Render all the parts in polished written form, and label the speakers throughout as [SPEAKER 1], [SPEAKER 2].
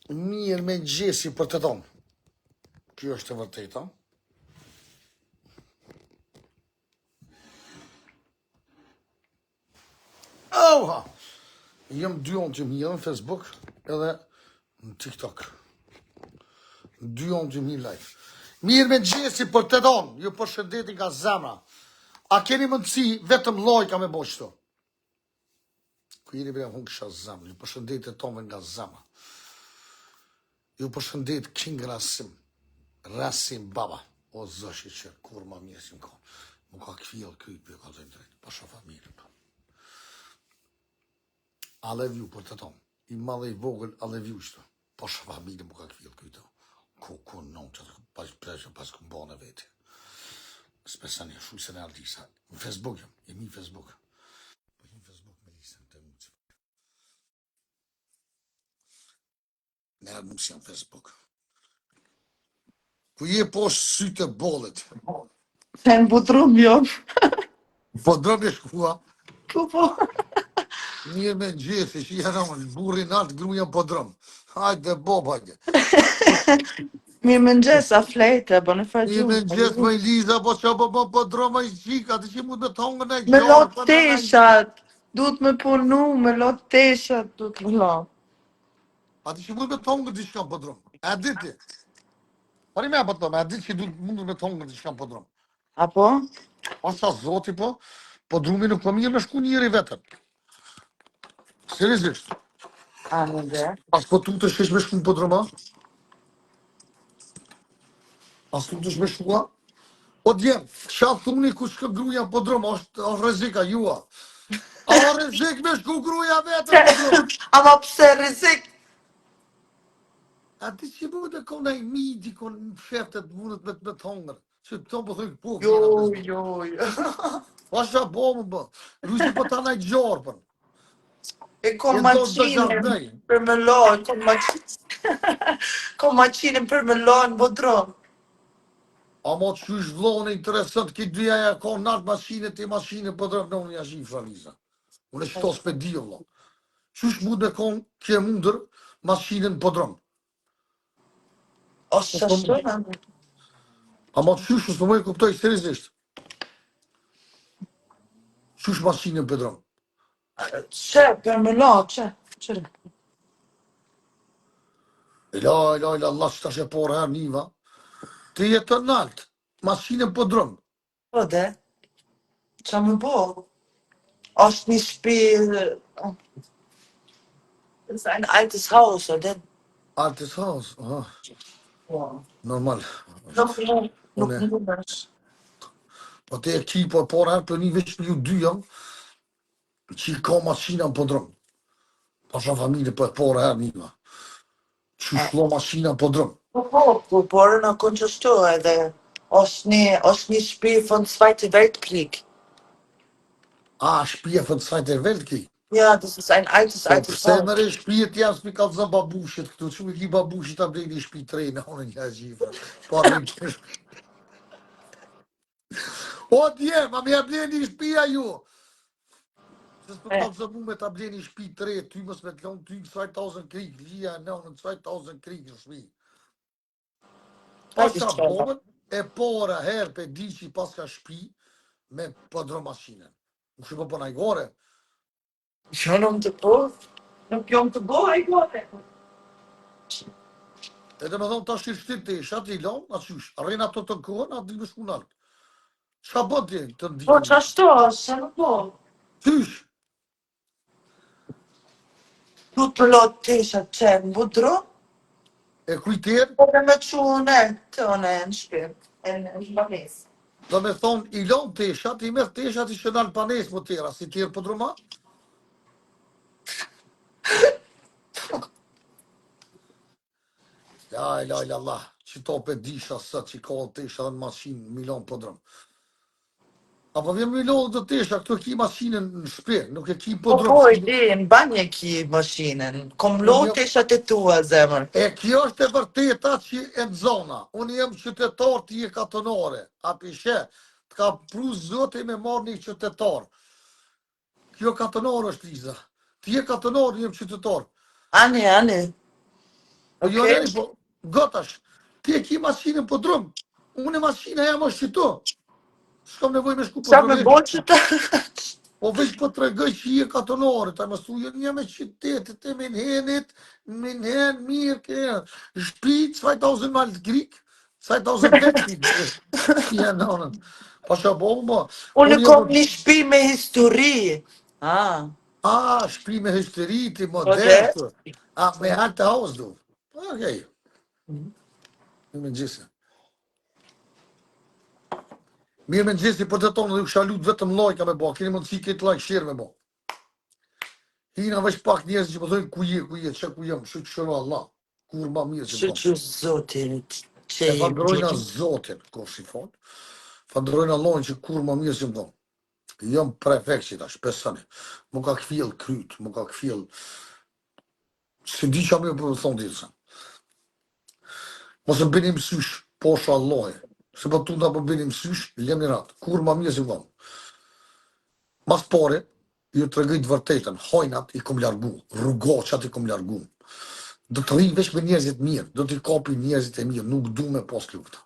[SPEAKER 1] Mirë me gjesi për të tonë. Kjo është e vërteta. Oha! Jem 2 onë që mirë në Facebook edhe në TikTok. 2 onë që mirë live. Mirë me gjesi për të tonë. Ju përshëndeti nga zemra. A keni mundësi vetëm lojka me bo qëto? Ku jeni bre unë kësha zemra. Ju përshëndeti tonë nga zemra. Ju përshëndet King Rasim. Rasim baba. O zëshi që kur ma mjesim ka. Më ka këfjell këjt për ka të drejt. Pasha familje. I love you për të tonë. I madhe i vogël, I love you qëto. Pasha familje më ka këfjell këjt. Ku non që pas këmë bane vete. Spesani e shuj se në ardisa. Në Facebook jam, jemi në Facebook. Po jemi në Facebook me lisën të muqë. Në ardë musë jam Facebook. Ku je poshtë sytë e bolet.
[SPEAKER 2] Se në Bodrum jam.
[SPEAKER 1] Po drëm e shkua.
[SPEAKER 2] Po po.
[SPEAKER 1] Mirë me gjithë, që janë në burri natë, gruja po drëm. Hajde, bob, hajde.
[SPEAKER 2] Mirë më ngjes, a flejte, bo në
[SPEAKER 1] Mirë me
[SPEAKER 2] faqum.
[SPEAKER 1] gjithë, me Liza, po që po drëm a i qika, të që mu të tongën e
[SPEAKER 2] Me
[SPEAKER 1] gjarë,
[SPEAKER 2] lot
[SPEAKER 1] për në në
[SPEAKER 2] teshat, duhet me punu, me lot teshat, duhet me lo.
[SPEAKER 1] a të që mu të tongën të shkam po drëm. E diti. Pari me për tëmë, e diti që duhet mundu me tongën të shkam po drëm.
[SPEAKER 2] Apo?
[SPEAKER 1] Asa zoti po drumi nuk po mirë me shku njëri vetën. Seriosisht.
[SPEAKER 2] A në dhe?
[SPEAKER 1] As po tu të shesh me shku në po drëma? As tu të shme shkua? O djem, qatë thuni ku shkë gruja po drëma, është rezika jua. A rezik me shku gruja vetën po drëma?
[SPEAKER 2] Ama pse rrezik?
[SPEAKER 1] A ti që mu të kona i midi, kon në sheftet mundet me të hongër. Që të po thujnë po,
[SPEAKER 2] Jo.
[SPEAKER 1] pasha po më bë. Rusi po ta naj gjorë për.
[SPEAKER 2] E kom
[SPEAKER 1] E do të
[SPEAKER 2] maqinin
[SPEAKER 1] gjardnej.
[SPEAKER 2] për me lo, kom maqinin për me lo në Bodrum.
[SPEAKER 1] A mo të shush vlone interesant, ki dyja ja ka natë mashine, ti mashine po drëmë në unë jashim fraliza. Unë e shtos për dio, vlo. Shush mund me konë kje mundër mashinen po drëmë.
[SPEAKER 2] O shashtë?
[SPEAKER 1] A mo të shush, së më e kuptoj seriosisht. Shush mashinen po drëmë.
[SPEAKER 2] Që, për me lo, që?
[SPEAKER 1] La, Allah që ta shë porë herë niva. Të jetë të naltë, mashinen po drëmë.
[SPEAKER 2] Po dhe, që më bo? Është një shtëpi, es ein altes Haus, oder?
[SPEAKER 1] Altes Haus, aha,
[SPEAKER 2] Ja.
[SPEAKER 1] normal.
[SPEAKER 2] Nuk
[SPEAKER 1] Une,
[SPEAKER 2] mundesh.
[SPEAKER 1] po te e ki po porë herë për një veç një dy jam, që i ka mashina po drëmë. Pasha familje po e porë herë niva. Që shlo mashina po drëmë.
[SPEAKER 2] Po, por në konqështu edhe është një shtëpi von Zweite Weltkrieg.
[SPEAKER 1] A, shpia fëtë sajt e vetë ki.
[SPEAKER 2] Ja, das ist ein altes
[SPEAKER 1] Po
[SPEAKER 2] Haus.
[SPEAKER 1] përse mëre shpijet jam s'pi ka të zë babushit këtu, që me ki babushit ta blejnë i shpi të rejnë, unë një gjifra. Po arme që shpi. O djem, a me ja blejnë i shpia ju. Se s'po ka të zë mu me ta blejnë i shpi të rejnë, ty mës me të lonë, ty në 2.000 krik, lija në 2.000 krik në shpi. Pasha bomën e pora herë pe di që i pas ka shpi me pëdro mashinen. Nuk shë po najgore.
[SPEAKER 2] Jo, nuk jom të goj, gore.
[SPEAKER 1] Edhe me thonë ta shqirë shtirë të isha, të i lonë, atë qysh, arrejnë ato të kohën, atë dhe me shku naltë. Qa bët të të ndikë?
[SPEAKER 2] Po, që ashtu, se nuk po.
[SPEAKER 1] Qysh?
[SPEAKER 2] Du të lot tesha që në Bodrum,
[SPEAKER 1] E kujterë,
[SPEAKER 2] po dhe me që une, të une në shpi, në banes.
[SPEAKER 1] do me thonë, i lonë të isha, të i merë të isha, të i shënalë panes më tjera, si tjerë për droma? Ja, Allah, që to pe disha sët, që ka të isha dhe në mashinë, milon për dromë. Apo vjen milon dhe të isha, këtu e ki mashinën në shpe, nuk e ki për
[SPEAKER 2] Po,
[SPEAKER 1] dromë.
[SPEAKER 2] i di, në banje ki mashinën, kom lo teshat e tua, zemër.
[SPEAKER 1] E kjo është e vërteta që e në zona. Unë jem qytetar të je katonore. A pishe, të ka pru zote me marrë një qytetar. Kjo katonore është Liza. Të je katonore, jem qytetar.
[SPEAKER 2] Ani.
[SPEAKER 1] Po jo
[SPEAKER 2] Okay.
[SPEAKER 1] neni, po gotash. Ti e ki mashinën po drum. Unë mashina jam është që tu. S'kam nevoj me shku po
[SPEAKER 2] Sa me
[SPEAKER 1] drumit.
[SPEAKER 2] boqë të...
[SPEAKER 1] Po veç po të regoj që i e katonore, ta më thujen një me qytetet e Minhenit, Minhen, mirë, ke, shpi, 2000 malë grik, 2000 teknik, ja, nonën. Po që po, mo,
[SPEAKER 2] Unë
[SPEAKER 1] unë jam,
[SPEAKER 2] kom një shtëpi me histori.
[SPEAKER 1] shpi me hysteriti,
[SPEAKER 2] Po dhe?
[SPEAKER 1] modest, me halte haus du. Okej, me gjese. Mirë me gjesi për të tonë dhe u shalut vetëm lajka me bo, keni mundësi këtë lajk shirë me bo. Hina veç pak njerëz që përdojnë ku je, që ku jem, që shëro Allah, kur ma mirë që
[SPEAKER 2] Që
[SPEAKER 1] kom.
[SPEAKER 2] që zotin që
[SPEAKER 1] E fandrojnë a Zotin, kur si fond, fandrojnë Allahun që kur ma mirë që më kom. Jam prefekt që ta shpesani, mu ka këfjell kryt, mu ka këfjell, se di që më për të thonë dirësa. Mos më bëni mësysh, posha Allahi, se për tunda për bëni mësysh, lem një ratë, kur ma mirë që më kom. Mas pare, ju të regëjt vërtetën, hojnat i kom largu, rrugoqat i kom largu. Do të rrinë veç me njerëzit mirë, do t'i kapi njerëzit e mirë, nuk du me pas lufta.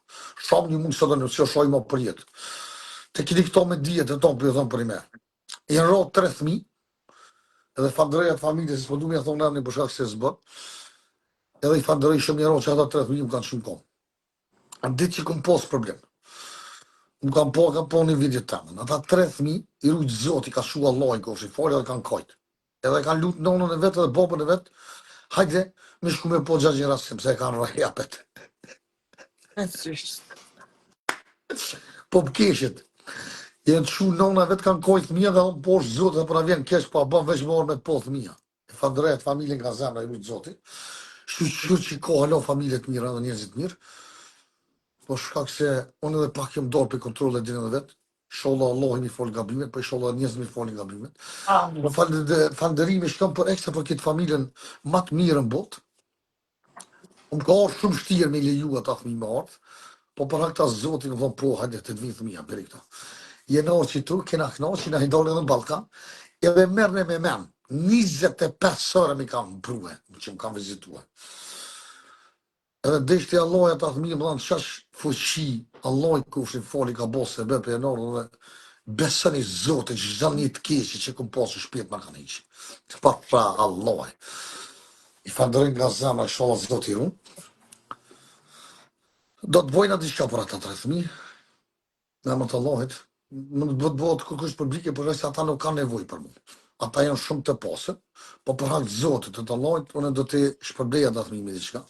[SPEAKER 1] Shumë një mund së të në që shoj ma për jetë. Te kini këto me dijet e tonë për e thonë për i me. I në rotë 3.000, edhe fandrejat familje, se s'po du me e thonë nërni për shak se zbët, edhe i fandrej shumë një rotë që ata 3.000 më kanë shumë kom. A ditë që kom pas problem. Më kam po një vidjet të mënë. Ata 3.000, i rujtë zoti, ka shua Allah i kofshi, falja dhe kanë kajtë. Edhe kanë lutë nonën e vetë dhe babën e vetë, hajde, me shku me po gjagjin rasim, se e kanë rajapet. Po pëkeshit, jenë të shu nona vetë kanë kojtë mija dhe onë poshë zotë dhe pra vjenë kesh, pa bën veç morë me të pothë mija. E fandrejat familjen ka zemra i rujtë zoti. Shqyrë që ka halo familjet mira dhe njerëzit mirë. Po shkak se unë edhe pak jam dorë për kontrole din edhe vetë. Sholla Allah mi fol gabimet, po sholla njerëz mi folin gabimet. Po falënderimi shkon për ekstra për këtë familjen më të mirë në botë. Unë ka orë shumë shtirë me leju ata fëmijë me ardhë, po për këta zotin më thonë po, hajde të të vinë fëmija, beri këta. Jena orë që tu, kena këna, që na hidole edhe në Balkan, edhe mërne me men, 25 sërë mi kam bruhe, që më kam vizitua. Edhe deshti Allah e ta thëmi më dhanë qash fuqi, Allah i kushin fali ka bosë e bepe e nërë dhe besën i zote që gjithë një të keqi që këm pasë shpjet më kanë iqë. Të pa pra Allah i fandërin nga zemra shola zote i runë. Do të bojna diçka për ata 3.000, në emër të Allahit, nuk do të bëhet kërkush publike, por se ata nuk kanë nevojë për mua. Ata janë shumë të pasur, po për hak Zotit të Allahit, unë do të shpërbleja ata 3.000 me diçka.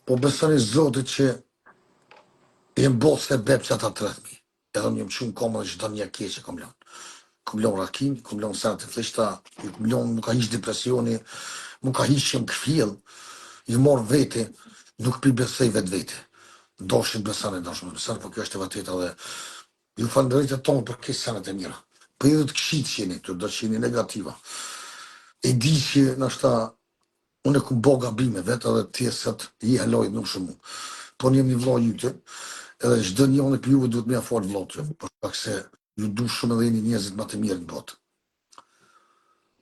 [SPEAKER 1] Po besoni Zotit që jem bërë se bebë që ata 3.000. Edhe më jem shumë komë dhe çdo një keqe kom lënë. Kom lënë rakin, kom lënë serat e fleshta, kom lënë, nuk ka hiq depresioni, nuk ka hiq që më këfjell, ju morë vete, nuk pi besoj vetë. Doshin besane, po kjo është e vërtetë dhe ju falënderoj të tonë për kësaj senet e mira. Po edhe të këshit që jeni këtu, do që jeni negativa. E di që nështë unë e ku bo gabime vetë edhe tjesët i halojt nuk shumë. Po një vloj jute, edhe çdo një unë për juve duhet me afort vlotëve, për shkak se ju du shumë edhe jeni njerëzit më të mirë në botë.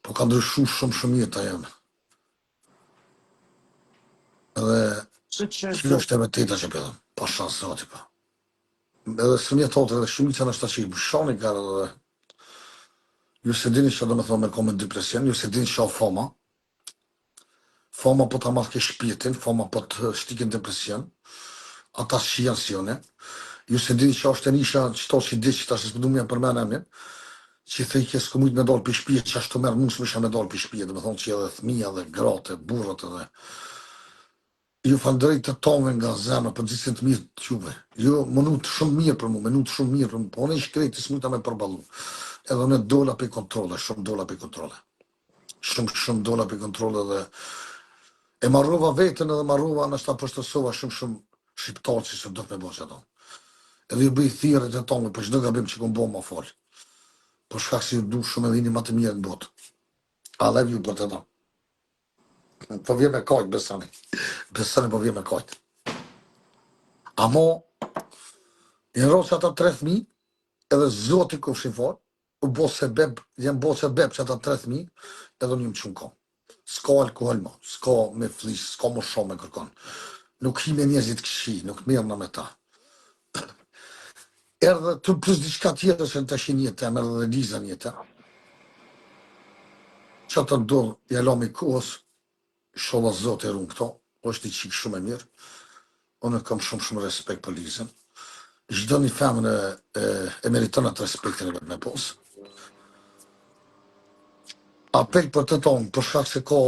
[SPEAKER 1] Po ka ndryshu shumë jeta janë. Edhe që është e vërteta që pëllëm, pa shansë zoti pa. Edhe së një thotë edhe shumica në shta që i bëshoni kërë edhe ju se dini që do me thonë me komen depresion, ju se dini që o foma po të amath ke shpjetin, foma po të shtikin depresion, ata që janë si jone, ju se dini që është e nisha qëto që i di që ta që s'pëdu mja për mene amin, që i thej kjesë këmujt me dollë për shpije, që ashtu merë mund s'mësha me dollë për shpije, dhe me thonë që edhe thmija dhe grate, burrat edhe. Ju falënderoj të tonë nga zemra për gjithësin të mirë të juve. Ju më nutë shumë mirë për mu, po unë i shkrejti s'mujta me përballu. Edhe unë dola për kontrole, shumë dola për kontrole. Shumë dola për kontrole dhe e marrova vetën edhe marrova në shta përshtësova shumë shqiptarë që se do të me bo që ato. Edhe ju bëj thirët e tonë për çdo gabim që kom bo ma falë. Për shkak se ju du shumë edhe një më të mirë në botë. I love you për të tonë. Po vjen me kajt, besani. Besani po vjen me kajt. Amo, në rrosë ata 3.000, edhe zoti kushin fort, u bo se beb që ata 3.000, edhe një më qunë kom. s'ka alkohol ma, s'ka me flis, s'ka më shumë me kërkon. Nuk hi me njerëzit këshi, nuk mirëna me ta. Erdhe të plus diçka tjetër se në të shinje të emë edhe dhe Liza një të. Që të ndodhë, jalom i kohës, shola zote rrunë këto, është i qikë shumë e mirë. Unë kam shumë respekt për Lizën. Çdo një femën e meriton atë respektin e vetë me posë. Apel për të tonë, për shkak se ka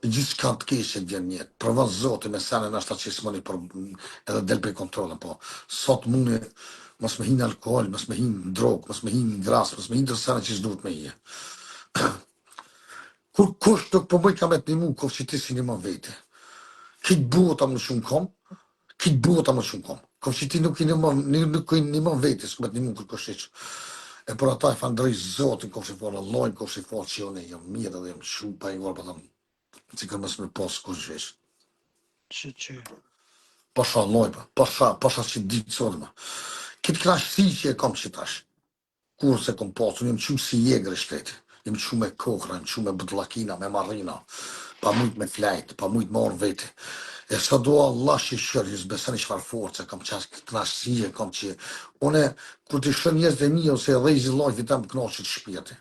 [SPEAKER 1] gjithë ka të keqe djenë njetë. Prova zote me sene në ashta që s'moni edhe del për kontrolën, po sot mune mos me hinë alkohol, mos me hinë drogë, mos me hinë gras, mos me hinë të sene që s'duhet me hije. Kur kush të përbëj ka me të një mu, kofë që ti si një më vete. Kitë buota më shumë kom, kitë buota më shumë kom. Kofë që ti nuk i një më vete, s'ku me të një mu kur kësheq. E për ata e fanë drejtë zotin, kofë që folë Allahin, kofë që folë që jone jam mirë dhe jam shumë pa i ngorë, për thëmë, që kërë mësë me posë kur gjesh.
[SPEAKER 3] Që.
[SPEAKER 1] Pasha Allahin, pasha që ditë sotë më. Kitë knashësi që e kam që tash, kur se kom posë, unë jam shumë si jegre shtetë, jam shumë me kokra, jam shumë me bëdlakina, me marina, pa mujtë me flajtë, pa mujtë me orë vete. E sa do Allah që shërë, jësë besën i shfarë force, kam qasë knashësie, kam që... Une, kur të shën njerëz dhe mi, ose rejzi lajfi tam knashët shpjeti.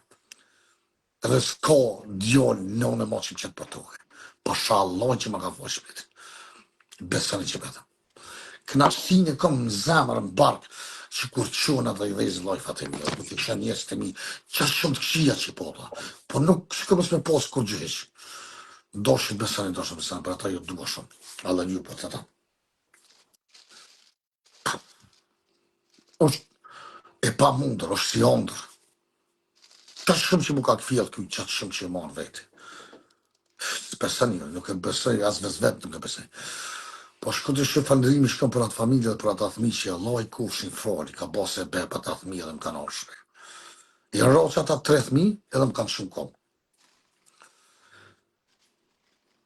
[SPEAKER 1] Edhe s'ka djollë në unë e ma që më qëtë për toke. Pasha Allah që më ka foj shpjeti. Besën i që betëm. Knashësine kam në zemër, në barkë, që kur qënë edhe i rejzi lajfat e mi, ose kur të shën njerëz të mi, qasë shumë të këshia që po ta. Po nuk shë këmës me posë kur gjëhesh. Doshë besën, për ata ju duha shumë. Allah një për të ta. është e pa mundër, është si ondër. Qatë shumë që mu ka këfjellë kuj, qatë shumë që e marë veti. Besën një, nuk e besëj, as vetë nuk e besëj. Po shkëtë që falërimi shkëm për atë familje dhe për atë athmi që Allah i kufshin frali, ka bose e be për atë athmi edhe më kanë orëshme. I rro që ata 3.000 edhe më kanë shumë kom.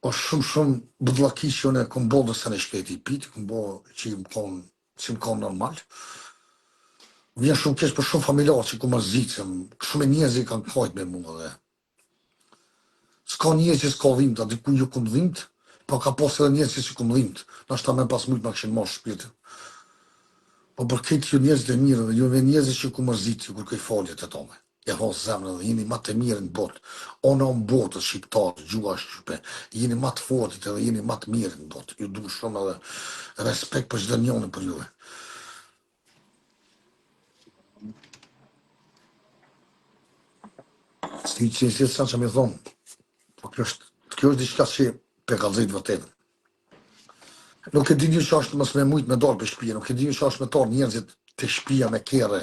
[SPEAKER 1] O shumë bëdlaki që unë e këmë bo dhe se në shketi i piti, këmë bo që më konë normal. Vjen shumë kesh për shumë familjarë që ku më zicëm, shumë e njëzë i kanë kajt me mua dhe. S'ka njëzë që s'ka dhimta, diku ju këmë dhimt, po ka posë edhe njëzë që këmë dhimt. Nashta me pas mujtë ma këshin marë shpirtin. Po për këtë ju njëzë dhe mirë dhe ju me njëzë që ku më zicë, kur këj faljet e tome. E hosë zemrë dhe jeni ma të mirë në botë. Ona në botës shqiptarë, gjua shqype, jeni ma të fortit edhe jeni ma të mirë në botë. Ju du shumë edhe respekt për çdo njëri për juve. Si që njësit sa që mi thonë, po kjo është diçka që pe kalzit vërtetën. Nuk e di një që është mësë me mujtë me dorë për shpija, nuk e di një që është me torë njerëzit të shpija me kere,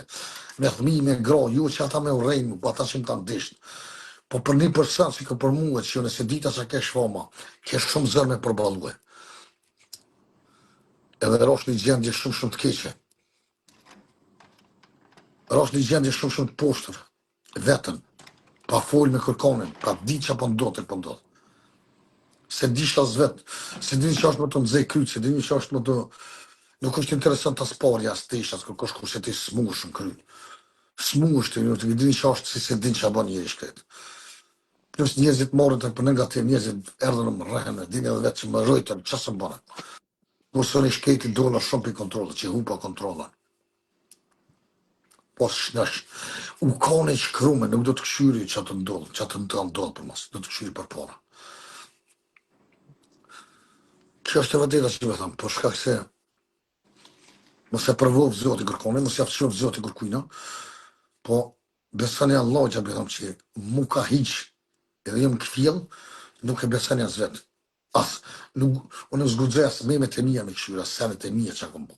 [SPEAKER 1] me thmi, me gro, ju që ata me urejnë, po ata që më të ndishtë. Po për 1% si ka për muë, që nëse dita që ke shfoma, ke shumë zërë me përbalue. Edhe rosh një gjendje shumë të keqe. Rosh një gjendje shumë të poshtër, vetën, pa folë me kërkonin, pa di që po ndodhë e po ndodhë. Se di që asë vetë, se di që është më të nëzej krytë, se di që është më të... Nuk është interesant të sparja së të ishtë, kërkosh kur se ti smush në krytë. Smush të një, të di që është si se din që a ba njëri shkretë. Plus njerëzit morën të për negativ, njerëzit erdhën në më rreheme, din edhe vetë që më rojtën, që së më bënë. Kurse në shketi dola shumë për kontrolë, që hupa kontrolën. Po shnash, u kone që krume, nuk do të këshyri që të ndodhë, që të ndodhë për mas, do të këshyri për para. Kjo është e vëdeta që me thëmë, për shkak se mos e përvovë zoti kërkone, mos e aftëshovë zoti kërkujna, po besani Allah që me thëmë që mu ka hiq, edhe jem këfjell, nuk e besani as vetë. Unë në zgudzes me të mija me këshyra, senet e mija që akom po.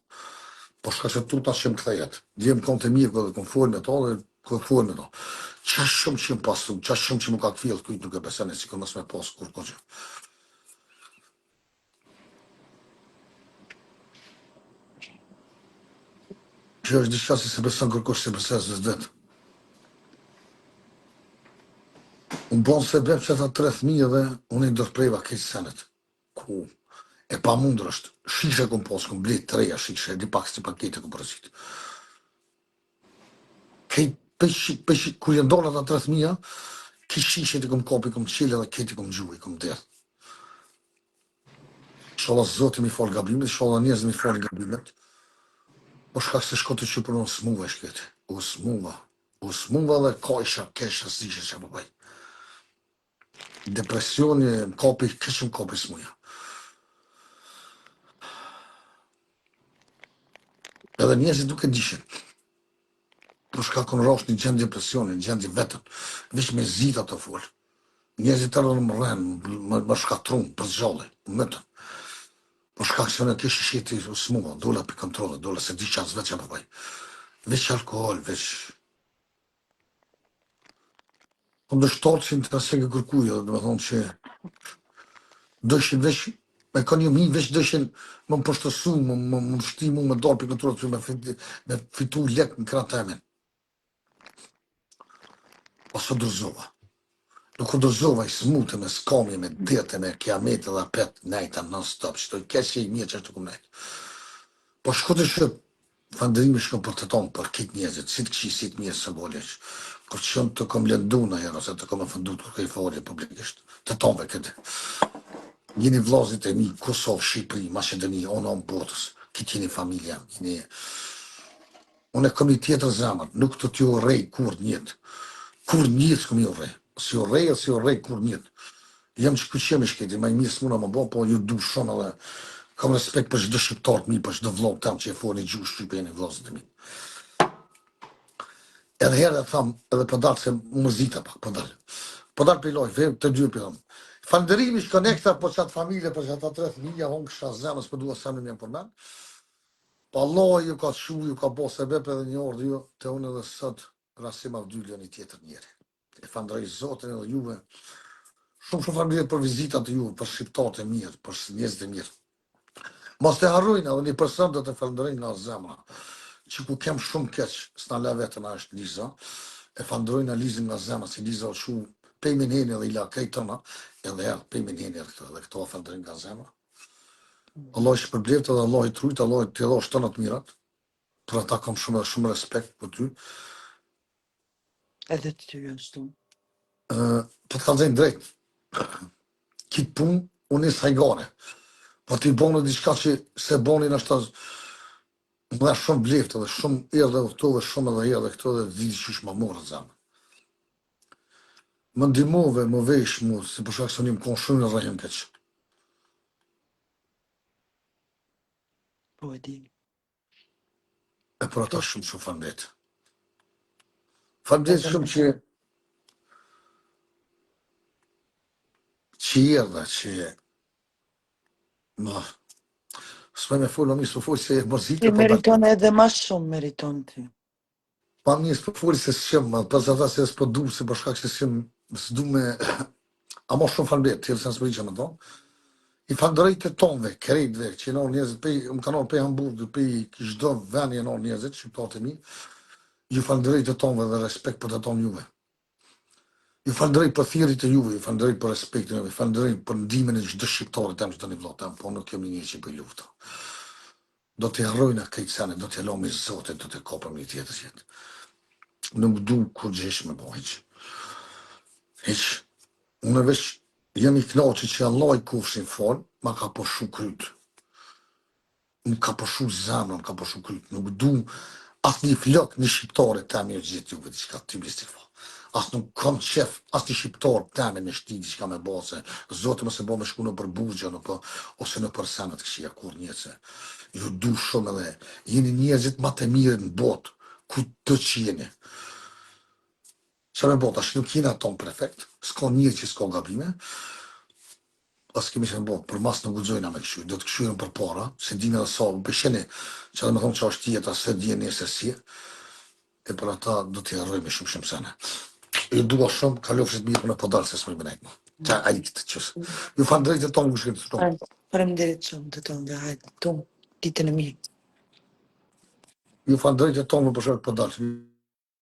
[SPEAKER 1] Po shka që tuta që më këthejet. Djem kom të mija dhe kom folë me to dhe kom folë me to. Qa shumë që më pasu, qa shumë që mu ka këfjell, kujt nuk e besani, si këm mos me pas kur ko që. Që është diçka si se beson kërkosh se beson se zdet. Unë bonë se bep që ata 3.000 dhe unë i dërprejva kejtë senet. Ku? E pa mundër është. Shishe këm posë, këm blitë 3 shishe, di pak si pakete këm përësit. Kejtë, kur jë ndonë ata 3.000, Kishishet i kom kopi, kom qile dhe keti kom gjuhi, kom derë. Shola Zotë mi falë gabimet, shola njerëz mi falë gabimet. Po shkak se shko të që për unë smuva e shketi. U smuva dhe kajsha, kesha, zisha që më bëj. Depresioni, më kapi, keqë më kapi smuja. Edhe njerëzit duke dishin. Për shkak kënë rosh një gjendje depresioni, një gjendje vetën. Vish me zita të folë. Njerëzit të rënë më rrenë, më shkatrun, për zxalli, më mëtën. Për shkak se në kishë shiti smuva, dola për kontrole, dola se di qas veç e përbaj. Veç alkohol, veç... Po ndështorë që në të nëse ke kërkuja, dhe me thonë që dëshin veç, me kanë një minë veç dëshin më më përshtësu, më shti mu, më dorë për kontrole, që me fitu lek në kratë temin. Ose dërzova. Nuk u dërzova i smute me skamje, me dete, me kiamete dhe apet, nejta non-stop, që të keqe i mirë që është të kumë nejtë. Po shko të shëp, fanderimi shko për të tonë, për kitë njëzit, si të këshi, si të mirë së boljesh, kur që të kom lendu në herë, ose të kom e fëndu të kërkej folje publikisht, të tonëve këtë. Jeni vlazit e mi, Kosovë, Shqipëri, Macedoni, onë botës, kitë jeni familja, jeni... Unë e kom një tjetër zemër, nuk të t'ju rej kur njët s'kom ju rej. Si u rej kur njët. Jam që këqemi shketi, ma i mirë s'muna më bo, po ju du shumë edhe kam respekt për çdo shqiptar të mi, për çdo vlog tam që e foni gjuhë shqipeni vllazët e mi. Edhe herë e tham, edhe për dalë se muzita pak, për dalë. Për dalë për loj, të dy për tham. Falënderimi shkonekta për qatë familje, për qatë tre fëmija, honë kësha zemës, për dua sa në mjën për men. Pa Allah ju ka shu, ju ka bo sebep edhe një orë ju, të unë edhe sot, rasim avdyllja një tjetër njeri. E falënderoj Zotin edhe juve. Shumë falënderit për vizitat e juve, për shqiptarët e mirë, për njerëzit e mirë. Mos të harrojnë edhe një person do të falënderojnë nga zemra. Që ku kem shumë keq, s'na le vetën është Liza. E falënderojnë Lizën nga zemra, si Liza shu pejmin heni edhe i la krejtëna, edhe ja pejmin heni edhe këto falënderojnë nga zemra. Allah i shpërbleft edhe Allah i trujt, Allah i të dhosh të në të mirat. Për ata kam shumë respekt për ty.
[SPEAKER 3] Edhe të ty ashtu.
[SPEAKER 1] Po të kalëzajnë drejt. Kitë pun, unë nisë hajgare. Po t'i bonë diçka që se bonin është më dhe shumë bleft edhe shumë erë dhe këto dhe shumë edhe erë dhe këto dhe vidi që shë më morë zemë. Më ndimove, më vesh mu, si për shak se një më konë shumë në rrejën keqë.
[SPEAKER 3] Po e di.
[SPEAKER 1] E për ata shumë falënderit. Falënderit shumë që erdhe, që ma s'me me folë, mi s'u folë se e mërzike.
[SPEAKER 2] Ti meriton edhe ma shumë meriton ti.
[SPEAKER 1] Pa mi s'u folë se s'qem, pas ata se s'po du, se për shkak se s'du me... A ma shumë falënderit, tjerë se n'së më me tonë. I falënderoj të tonëve, krejtve, që në njerëzit, më ka nërë pej Hamburg, pej çdo vend e në njerëzit, shqiptarët e mi, ju falënderoj të tonëve dhe respekt për të tonë juve. Ju falënderoj për thirrjet e juve, ju falënderoj për respektin e juve, ju falënderoj për ndihmën e çdo shqiptarit tam çdo një vllot tam, po nuk kemi një që për lufta. Do të harrojnë këtë sene, do të lëmë Zotin, do të kopëm një tjetër jetë. Nuk du kur gjesh me bo hiq. Hiq. Unë veç jam i knaqur që Allah i kufshin fal, ma ka poshu kryt. Më ka poshu zemrën, më ka poshu kryt. Nuk du asë një flok një shqiptare tam i gjithë juve diçka ty bistik fa. Asë nuk kam qef, asë një shqiptar teme në shti diçka me base, Zotë mëse bo me shku në për burgja, ose në për senet këshia kur njëse. Ju du shumë edhe, jeni njerëzit ma të mirë në botë, ku të që jeni. Që me botë, ashtë nuk jena tonë prefekt, s'ka njërë që s'ka gabime, asë kemi që me botë, për mas në gudzojna me këshuj, do të këshujnë për para, se dime dhe sa, bësheni, që dhe me thonë që është tjeta, se djeni e se si, e për ata do t'i arrojme shumë sene. Ju dua shumë, kalofshit mirë në podalë se s'më i bënejt më. Qa a i këtë qësë. Ju falënderoj të tonë gëshkët të tonë.
[SPEAKER 2] Faleminderit shumë të tonë, hajde, tonë, ditën e mirë.
[SPEAKER 1] Ju falënderoj të tonë më për shkak të podalë.